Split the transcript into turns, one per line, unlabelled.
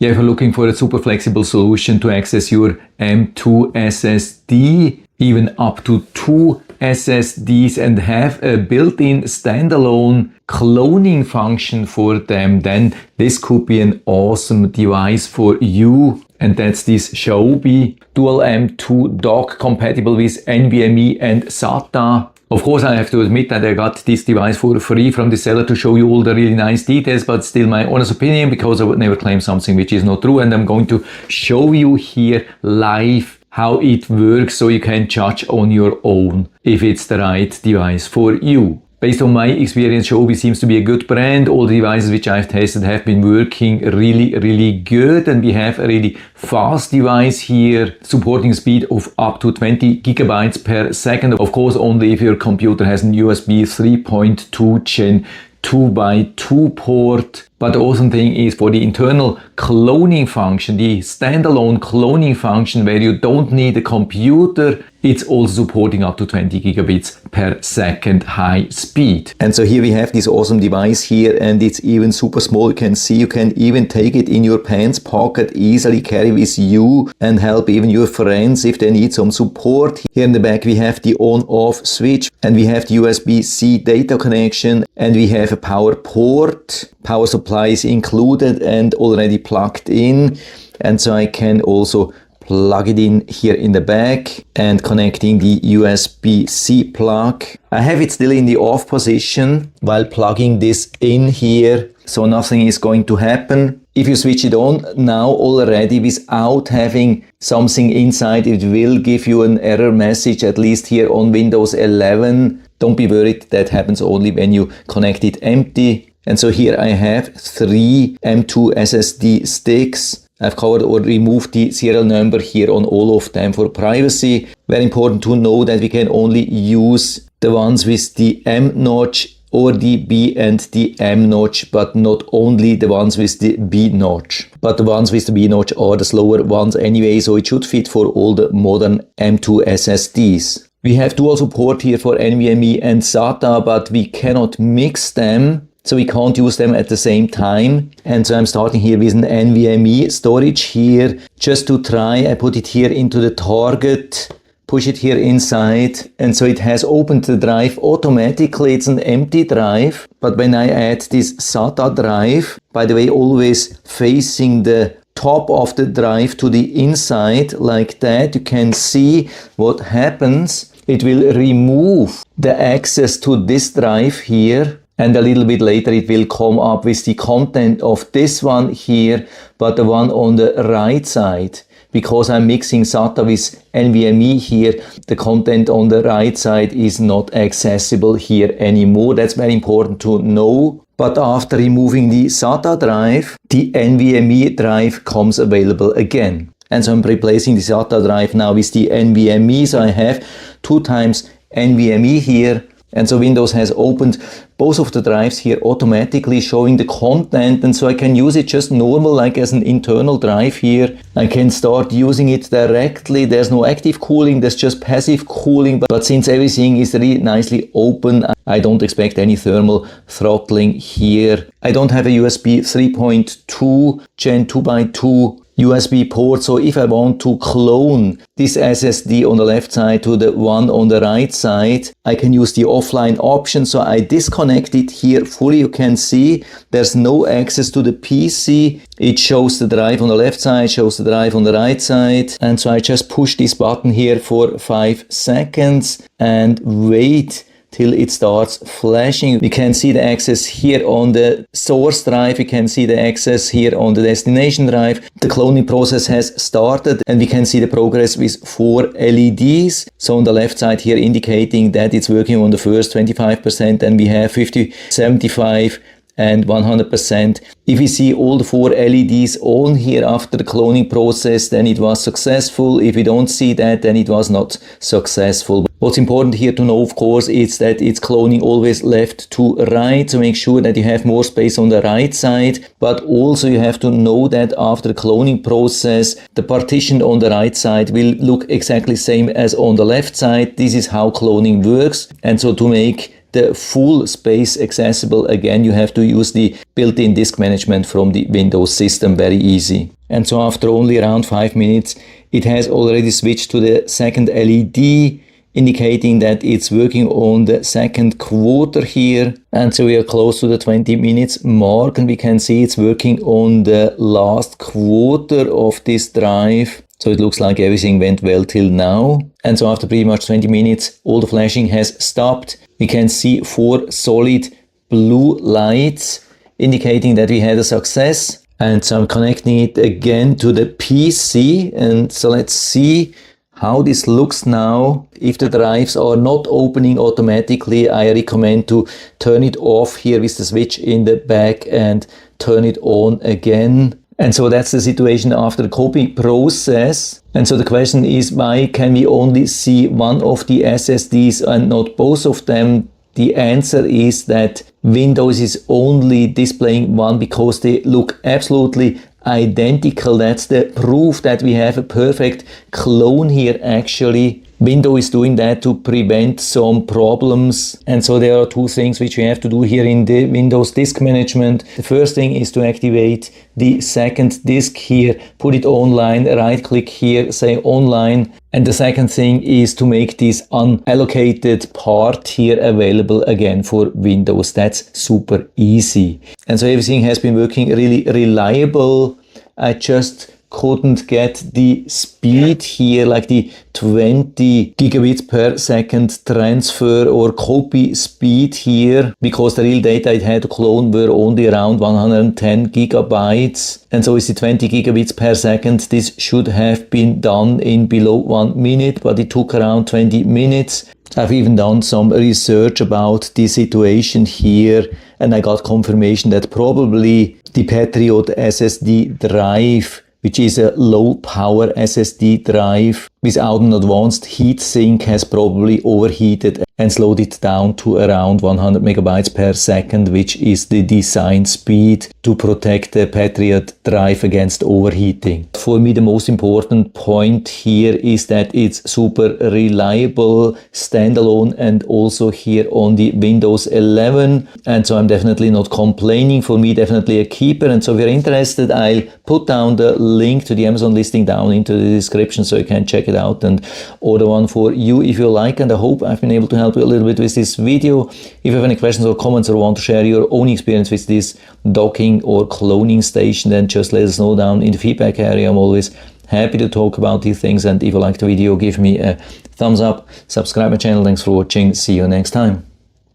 Yeah, if you're looking for a super flexible solution to access your M.2 SSD, even up to 2 SSDs and have a built-in standalone cloning function for them, then this could be an awesome device for you. And that's this Xiaobi dual M.2 dock compatible with NVMe and SATA. Of course, I have to admit that I got this device for free from the seller to show you all the really nice details, but still my honest opinion, because I would never claim something which is not true. And I'm going to show you here live how it works so you can judge on your own if it's the right device for you. Based on my experience, Xiaobi seems to be a good brand. All the devices which I've tested have been working really good, and we have a really fast device here, supporting a speed of up to 20 gigabytes per second. Of course, only if your computer has a USB 3.2 Gen 2x2 port. But the awesome thing is for the internal cloning function, the standalone cloning function where you don't need a computer, it's also supporting up to 20 gigabits per second high speed. And so here we have this awesome device here, and it's even super small. You can see you can even take it in your pants pocket, easily carry with you and help even your friends if they need some support. Here in the back we have the on-off switch, and we have the USB-C data connection, and we have a power port. Power supply is included and already plugged in, and so I can also plug it in here in the back and connecting the USB-C plug. I have it still in the off position while plugging this in here, so nothing is going to happen. If you switch it on now already without having something inside, it will give you an error message, at least here on Windows 11. Don't be worried, that happens only when you connect it empty. And so here I have 3 M.2 SSD sticks. I've covered or removed the serial number here on all of them for privacy. Very important to know that we can only use the ones with the M notch or the B and the M notch, but not only the ones with the B notch. But the ones with the B notch are the slower ones anyway, so it should fit for all the modern M.2 SSDs. We have dual support here for NVMe and SATA, but we cannot mix them. So we can't use them at the same time. And so I'm starting here with an NVMe storage here. Just to try, I put it here into the target, push it here inside. And so it has opened the drive automatically. It's an empty drive. But when I add this SATA drive, by the way, always facing the top of the drive to the inside like that, you can see what happens. It will remove the access to this drive here. And a little bit later it will come up with the content of this one here, but the one on the right side. Because I'm mixing SATA with NVMe here, the content on the right side is not accessible here anymore. That's very important to know. But after removing the SATA drive, the NVMe drive comes available again. And so I'm replacing the SATA drive now with the NVMe. So I have 2 times NVMe here. And so Windows has opened both of the drives here automatically, showing the content, and so I can use it just normal, like as an internal drive here. I can start using it directly. There's no active cooling, there's just passive cooling, but since everything is really nicely open, I don't expect any thermal throttling here. I don't have a USB 3.2 Gen 2x2 USB port, so if I want to clone this SSD on the left side to the one on the right side, I can use the offline option. So I disconnect it here fully. You can see there's no access to the PC. It shows the drive on the left side, shows the drive on the right side. And so I just push this button here for 5 seconds and wait till it starts flashing. We can see the access here on the source drive. We can see the access here on the destination drive. The cloning process has started, and we can see the progress with 4 LEDs. So on the left side here indicating that it's working on the first 25%, and we have 50, 75, and 100%. If we see all the 4 LEDs on here after the cloning process, then it was successful. If we don't see that, then it was not successful. What's important here to know, of course, is that it's cloning always left to right, so make sure that you have more space on the right side. But also you have to know that after the cloning process, the partition on the right side will look exactly the same as on the left side. This is how cloning works. And so to make the full space accessible, again, you have to use the built-in disk management from the Windows system, very easy. And so after only around 5 minutes, it has already switched to the second LED, indicating that it's working on the second quarter here. And so we are close to the 20 minutes mark, and we can see it's working on the last quarter of this drive. So it looks like everything went well till now. And so after pretty much 20 minutes, all the flashing has stopped. We can see 4 solid blue lights, indicating that we had a success. And so I'm connecting it again to the PC. And so let's see how this looks now. If the drives are not opening automatically, I recommend to turn it off here with the switch in the back and turn it on again. And so that's the situation after the copy process. And so the question is, why can we only see one of the SSDs and not both of them? The answer is that Windows is only displaying one because they look absolutely identical. That's the proof that we have a perfect clone here actually. Windows is doing that to prevent some problems. And so there are 2 things which we have to do here in the Windows disk management. The first thing is to activate the second disk here, put it online, right click here, say online. And the second thing is to make this unallocated part here available again for Windows. That's super easy. And so everything has been working really reliable. I just couldn't get the speed here, like the 20 gigabits per second transfer or copy speed here, because the real data it had to clone were only around 110 gigabytes. And so with the 20 gigabits per second, this should have been done in below 1 minute, but it took around 20 minutes. I've even done some research about the situation here, and I got confirmation that probably the Patriot SSD drive, which is a low power SSD drive without an advanced heatsink, has probably overheated and slowed it down to around 100 megabytes per second, which is the design speed to protect the Patriot drive against overheating. For me, the most important point here is that it's super reliable, standalone, and also here on the Windows 11. And so I'm definitely not complaining. For me, definitely a keeper. And so if you're interested, I'll put down the link to the Amazon listing down into the description so you can check it out and order one for you if you like. And I hope I've been able to help you a little bit with this video. If you have any questions or comments or want to share your own experience with this docking or cloning station, then just let us know down in the feedback area. I'm always happy to talk about these things. And if you like the video, give me a thumbs up, subscribe my channel. Thanks for watching. See you next time.